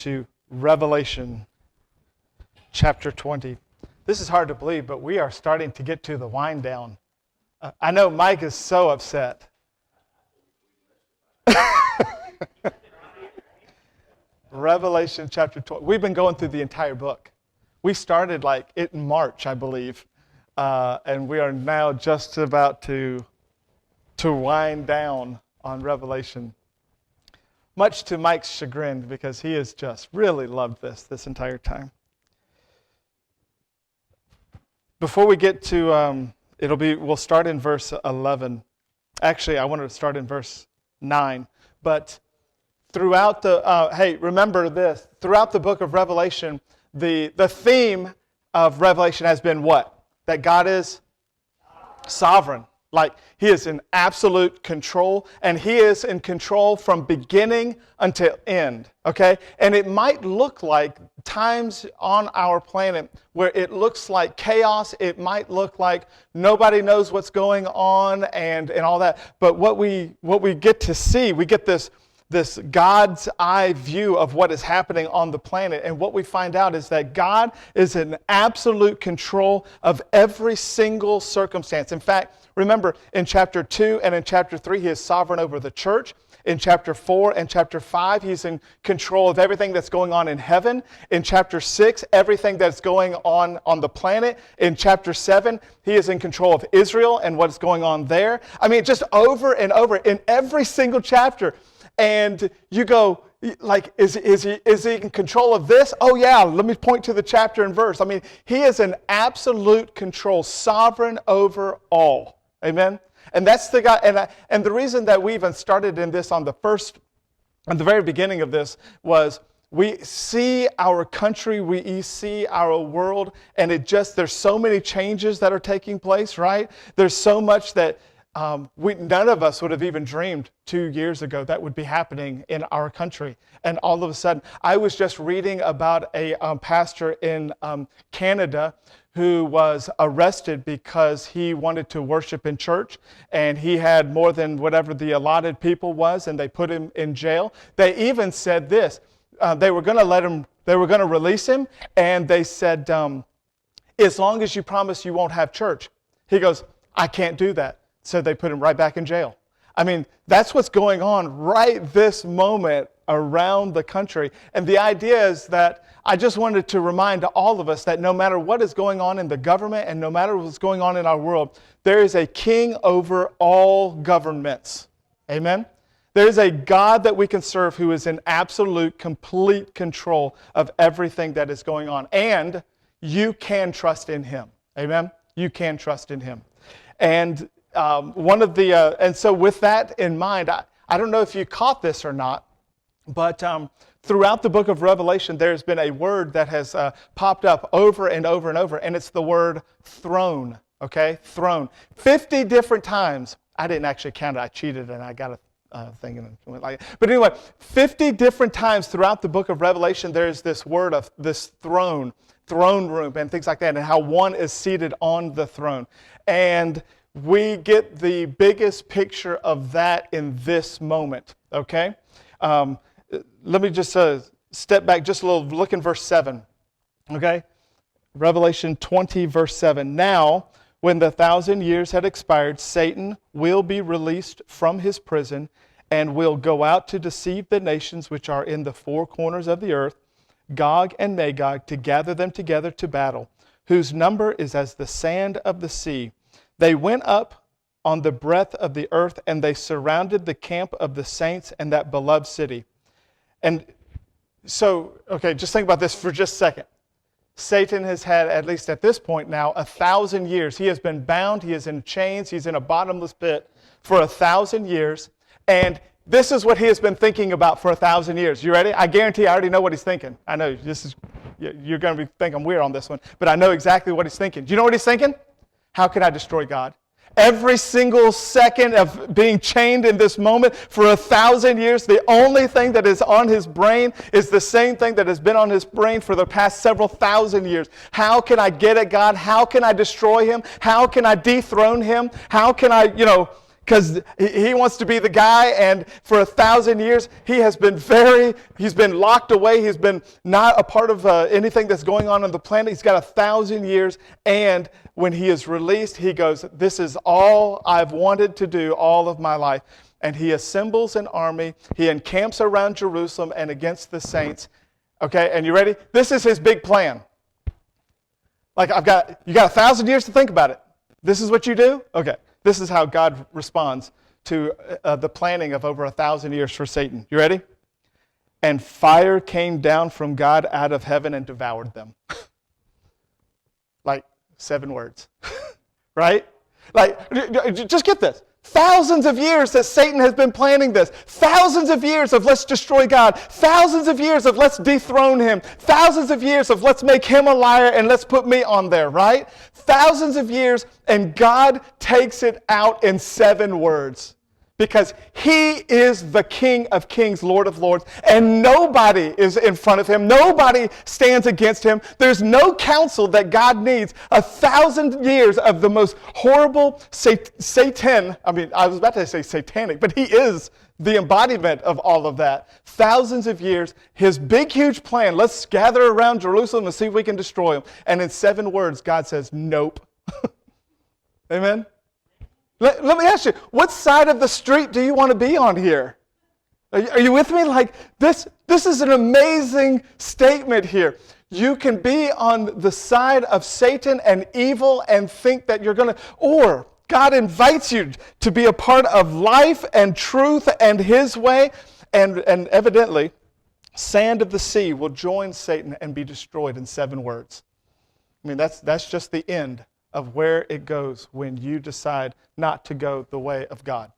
to Revelation chapter 20. This is hard to believe, but we are starting to get to the wind down. I know Mike is so upset. Revelation chapter 20. We've been going through the entire book. We started like it in March, I believe, and we are now just about to wind down on Revelation. Much to Mike's chagrin, because he has just really loved this entire time. Before we get to, we'll start in verse 11. Actually, I wanted to start in verse 9. But throughout remember this. Throughout the book of Revelation, the theme of Revelation has been what? That God is sovereign. Like, He is in absolute control, and He is in control from beginning until end, okay? And it might look like times on our planet where it looks like chaos, it might look like nobody knows what's going on and all that. But what we get to see, we get this God's eye view of what is happening on the planet. And what we find out is that God is in absolute control of every single circumstance. In fact, remember, in chapter 2 and in chapter 3, He is sovereign over the church. In chapter 4 and chapter 5, He's in control of everything that's going on in heaven. In chapter 6, everything that's going on the planet. In chapter 7, He is in control of Israel and what's going on there. I mean, just over and over in every single chapter. And you go, like, is he in control of this? Oh yeah, let me point to the chapter and verse. I mean, He is in absolute control, sovereign over all. Amen? And that's the God, and the reason that we even started in this on the very beginning of this was we see our country, we see our world, and there's so many changes that are taking place, right? There's so much that none of us would have even dreamed 2 years ago that would be happening in our country. And all of a sudden, I was just reading about a pastor in Canada who was arrested because he wanted to worship in church, and he had more than whatever the allotted people was, and they put him in jail. They even said this, they were going to release him, and they said, as long as you promise you won't have church. He goes, I can't do that. So they put him right back in jail. I mean, that's what's going on right this moment around the country. And the idea is that I just wanted to remind all of us that no matter what is going on in the government and no matter what's going on in our world, there is a king over all governments. Amen? There is a God that we can serve who is in absolute, complete control of everything that is going on. And you can trust in Him. Amen? You can trust in Him. And and so with that in mind, I don't know if you caught this or not, but throughout the book of Revelation, there's been a word that has popped up over and over and over, and it's the word throne, okay? Throne. 50 different times. I didn't actually count it. I cheated, and I got a thing and went like that. But anyway, 50 different times throughout the book of Revelation, there's this word of this throne room, and things like that, and how one is seated on the throne. And we get the biggest picture of that in this moment, okay? Let me just step back just a little, look in verse 7, okay? Revelation 20, verse 7. Now, when the 1,000 years had expired, Satan will be released from his prison and will go out to deceive the nations which are in the four corners of the earth, Gog and Magog, to gather them together to battle, whose number is as the sand of the sea. They went up on the breadth of the earth, and they surrounded the camp of the saints and that beloved city. And so, okay, just think about this for just a second. Satan has had, at least at this point now, 1,000 years. He has been bound, he is in chains, he's in a bottomless pit for 1,000 years. And this is what he has been thinking about for 1,000 years. You ready? I guarantee I already know what he's thinking. I know you're going to think I'm weird on this one, but I know exactly what he's thinking. Do you know what he's thinking? How can I destroy God? Every single second of being chained in this moment for 1,000 years, the only thing that is on his brain is the same thing that has been on his brain for the past several thousand years. How can I get at God? How can I destroy Him? How can I dethrone Him? How can I, because he wants to be the guy, and for 1,000 years, he's been locked away. He's been not a part of anything that's going on the planet. He's got 1,000 years, and when he is released, he goes, this is all I've wanted to do all of my life. And he assembles an army. He encamps around Jerusalem and against the saints. Okay, and you ready? This is his big plan. Like, you got 1,000 years to think about it. This is what you do? Okay. This is how God responds to the planning of over 1,000 years for Satan. You ready? And fire came down from God out of heaven and devoured them. Like 7 words. Right? Like, just get this. Thousands of years that Satan has been planning this. Thousands of years of let's destroy God. Thousands of years of let's dethrone him. Thousands of years of let's make him a liar and let's put me on there, right? Thousands of years, and God takes it out in 7 words. Because he is the King of Kings, Lord of Lords, and nobody is in front of him. Nobody stands against him. There's no counsel that God needs. 1,000 years of the most horrible Satan. I was about to say satanic, but he is the embodiment of all of that. Thousands of years, his big, huge plan. Let's gather around Jerusalem and see if we can destroy him. And in 7 words, God says, nope. Amen? Let me ask you, what side of the street do you want to be on here? Are you with me? Like, this is an amazing statement here. You can be on the side of Satan and evil and think that you're going to, or God invites you to be a part of life and truth and his way, and evidently, sand of the sea will join Satan and be destroyed in 7 words. I mean, that's just the end of where it goes when you decide not to go the way of God.